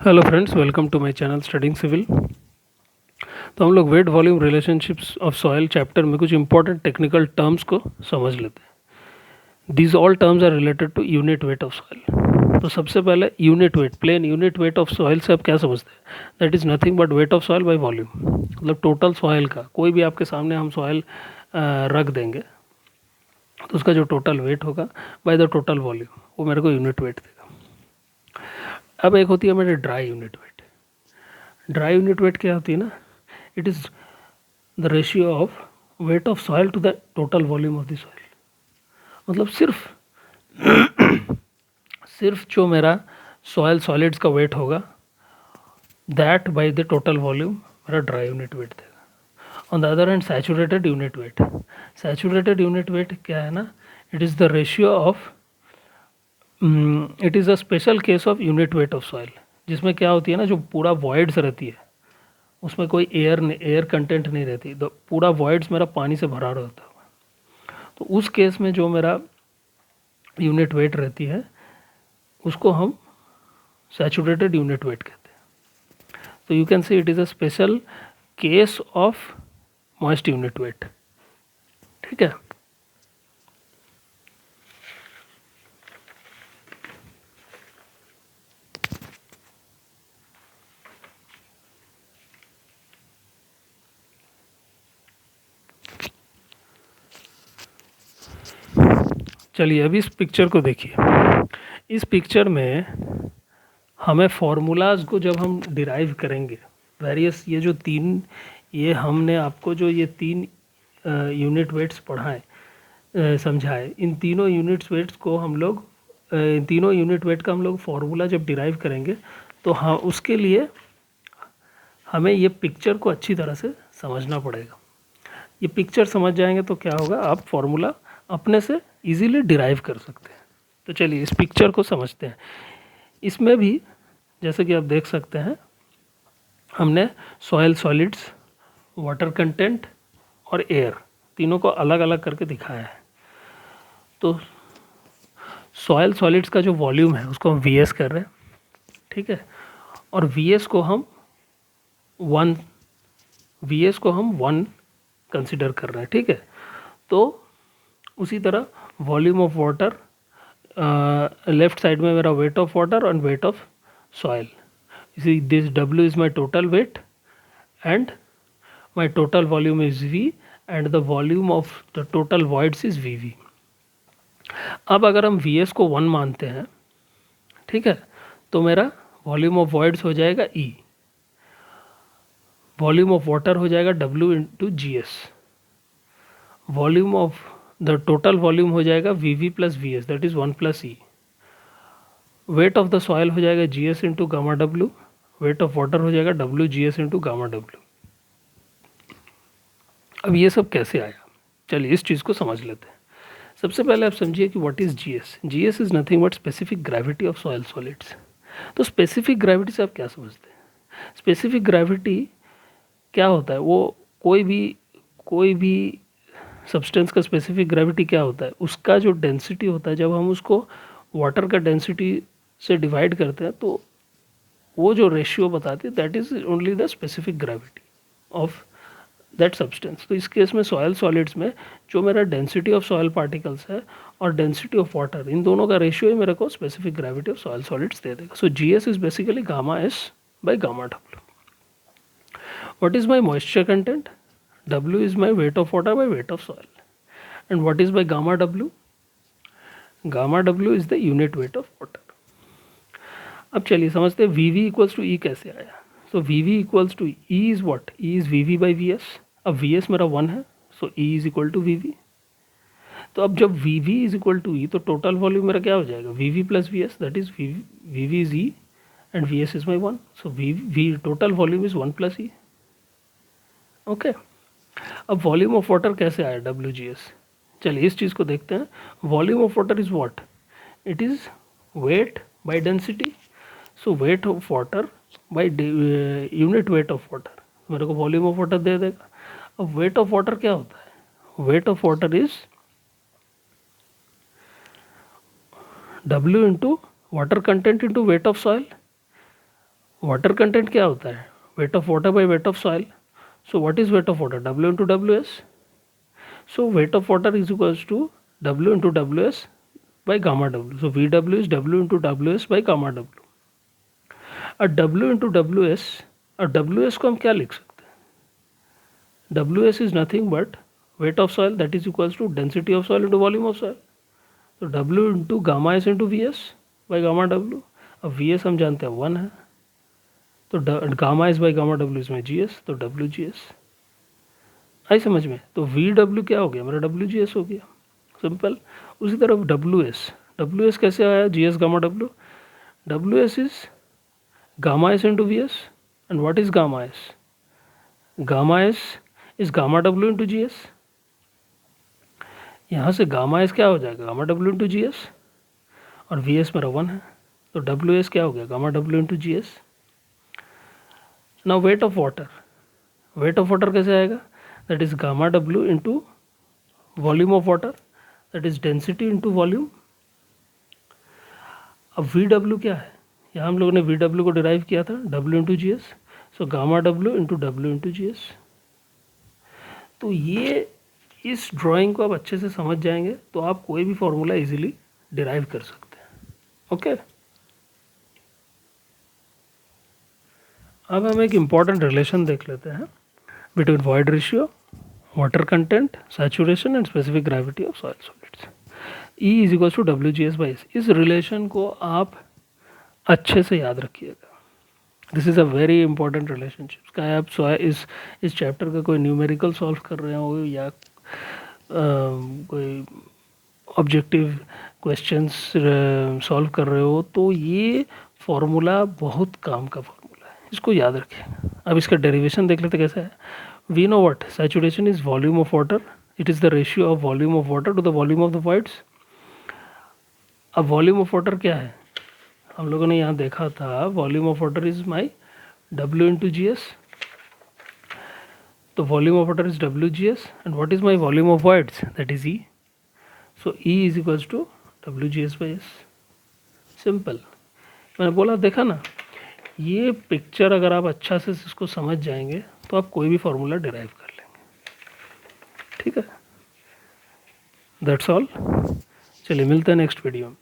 Hello friends, welcome to my channel studying civil. तो हम लोग weight volume relationships of soil chapter में कुछ इंपॉर्टेंट टेक्निकल टर्म्स को समझ लेते हैं। These all terms are related to unit weight of soil. तो सबसे पहले unit weight, plain unit weight of soil से आप क्या समझते हैं? That is nothing but weight of soil by volume. मतलब टोटल सॉइल का, कोई भी आपके सामने हम सॉइल रख देंगे तो उसका जो टोटल वेट होगा बाय द टोटल वॉल्यूम, वो मेरे को यूनिट वेट देगा। अब एक होती है मेरे dry unit weight. Dry unit weight क्या होती है ना, it is the ratio of weight of soil to the total volume of the soil. मतलब सिर्फ जो मेरा सॉइल सॉलिड्स का वेट होगा, that by the total volume मेरा ड्राई यूनिट वेट देगा। On the other hand saturated unit weight, saturated unit weight क्या है ना, it is the ratio of, it is a special case of unit weight of soil, जिसमें क्या होती है ना, जो पूरा वॉइड्स रहती है, उसमें कोई एयर कंटेंट नहीं रहती, तो पूरा वॉइड्स मेरा पानी से भरा रहता है। तो उस केस में जो मेरा यूनिट वेट रहती है उसको हम सैचुरेटेड यूनिट वेट कहते हैं। तो you can say it is a special case of moist unit weight. ठीक है। चलिए अभी इस पिक्चर को देखिए। इस पिक्चर में हमें फॉर्मूलाज को जब हम डिराइव करेंगे, वेरियस, ये जो तीन, ये हमने आपको जो ये तीन यूनिट वेट्स पढ़ाए, समझाए, इन तीनों यूनिट्स वेट्स को हम लोग, इन तीनों यूनिट वेट का हम लोग फॉर्मूला जब डिराइव करेंगे तो हाँ, उसके लिए हमें ये पिक्चर को अच्छी तरह से समझना पड़ेगा। ये पिक्चर समझ जाएंगे तो क्या होगा, आप फॉर्मूला अपने से इजीली डिराइव कर सकते हैं। तो चलिए इस पिक्चर को समझते हैं। इसमें भी जैसे कि आप देख सकते हैं, हमने सॉइल सॉलिड्स, वाटर कंटेंट और एयर, तीनों को अलग अलग करके दिखाया है। तो सॉइल सॉलिड्स का जो वॉल्यूम है उसको हम वी कर रहे हैं, ठीक है। और वी को हम वन, वी कंसिडर कर रहे हैं, ठीक है। तो उसी तरह volume of water, left side में मेरा वेट ऑफ वाटर और वेट ऑफ सॉइल, इसी this W is my total weight and my total volume is V and the volume of the total voids is V. अब अगर हम we को 1 मानते हैं, ठीक है, तो मेरा वॉल्यूम ऑफ वॉइड्स हो जाएगा ई, वॉल्यूम ऑफ वाटर हो जाएगा W into G S, volume of the total volume हो जाएगा V plus V S, that is 1 plus E, weight of the soil हो जाएगा G S into gamma W, weight of water हो जाएगा W G S into gamma W. अब ये सब कैसे आया, चलिए इस चीज़ को समझ लेते हैं। सबसे पहले आप समझिए कि what is GS. GS is nothing but specific gravity of soil solids. तो स्पेसिफिक ग्रेविटी से आप क्या समझते हैं? स्पेसिफिक ग्रेविटी क्या होता है? वो कोई भी सब्सटेंस का स्पेसिफिक ग्रेविटी क्या होता है? उसका जो डेंसिटी होता है, जब हम उसको वाटर का डेंसिटी से डिवाइड करते हैं तो वो जो रेशियो बताती है, that is only the specific gravity of that substance. तो इस केस में सॉयल सॉलिड्स में जो मेरा डेंसिटी ऑफ सॉयल पार्टिकल्स है और डेंसिटी ऑफ वाटर, इन दोनों का रेशियो ही मेरे को specific gravity of soil solids दे देगा। So G S is basically gamma S by gamma W. What is my moisture content? W is my weight of water by weight of soil. And what is by gamma W? Gamma W is the unit weight of water. अब चलिए समझते हैं V V equals to E कैसे आया। So V V equals to E is what? E is V V by V S. अब V S मेरा 1 है, so E is equal to V V. तो अब जब V V is equal to E, तो total volume मेरा क्या हो जाएगा? V V plus V S, that is V V is E and V S is my 1, so V total volume is 1 plus E. Okay. अब volume of water कैसे आया? W G S. चलिए इस चीज़ को देखते हैं। Volume of water is what? It is weight by density. So wait of water by unit weight of water मेरे को वॉल्यूम ऑफ वाटर दे देगा। अब वेट ऑफ वाटर क्या होता है? Wait of water is W into water content into weight of soil. Water content क्या होता है? Wait of water by weight of soil. So what is wait of water? W into WS. So weight of water is equals to W into WS by gamma W. So VW is W into WS by gamma W. और W into WS, और WS को हम क्या लिख सकते हैं? WS is nothing but weight of soil that is equals to density of soil into volume of soil. तो W into gamma S into VS by gamma W. अब VS हम जानते हैं 1 है, तो gamma S by gamma W इसमें GS, तो WGS. आई समझ में? तो VW क्या हो गया? मेरा WGS हो गया. सिंपल. उसी तरह WS कैसे आया? GS gamma W. WS is gamma S into VS. And what is gamma S? Gamma S is gamma W into GS. यहाँ से गामा S क्या हो जाएगा? गामा W into GS, और VS मेरा 1 है, तो WS क्या हो गया? Gamma W into GS. Now wait of water कैसे आएगा? That is gamma W into volume of water, that is density into volume. अब VW क्या है? यहाँ हम लोगों ने VW को डिराइव किया था W into GS. So gamma W into W into GS. तो ये इस ड्राइंग को आप अच्छे से समझ जाएंगे तो आप कोई भी फॉर्मूला इजीली डिराइव कर सकते हैं. ओके. अब हम एक इम्पॉर्टेंट रिलेशन देख लेते हैं between void ratio, water content, saturation and specific gravity of soil solids. E is equal to WGS/S. इस रिलेशन को आप अच्छे से याद रखिएगा. This is a very important relationship. चाहे आप इस चैप्टर का कोई न्यूमेरिकल सॉल्व कर रहे हो या कोई ऑब्जेक्टिव क्वेश्चंस सॉल्व कर रहे हो, तो ये फॉर्मूला बहुत काम का फॉर्मूला है, इसको याद रखें. अब इसका डेरिवेशन देख लेते कैसा है. We know what saturation is volume of water. It is the ratio of volume of water to the volume of the voids. अब वॉल्यूम ऑफ वाटर क्या है? हम लोगों ने यहाँ देखा था volume of water is my W into GS. तो volume of water is WGS and what is my volume of voids? That is E. So E is equals to WGS/S. Simple. मैंने बोला, देखा ना, ये पिक्चर अगर आप अच्छा से इसको समझ जाएंगे तो आप कोई भी फॉर्मूला डिराइव कर लेंगे. ठीक है. That's all. चलिए मिलते हैं नेक्स्ट वीडियो में.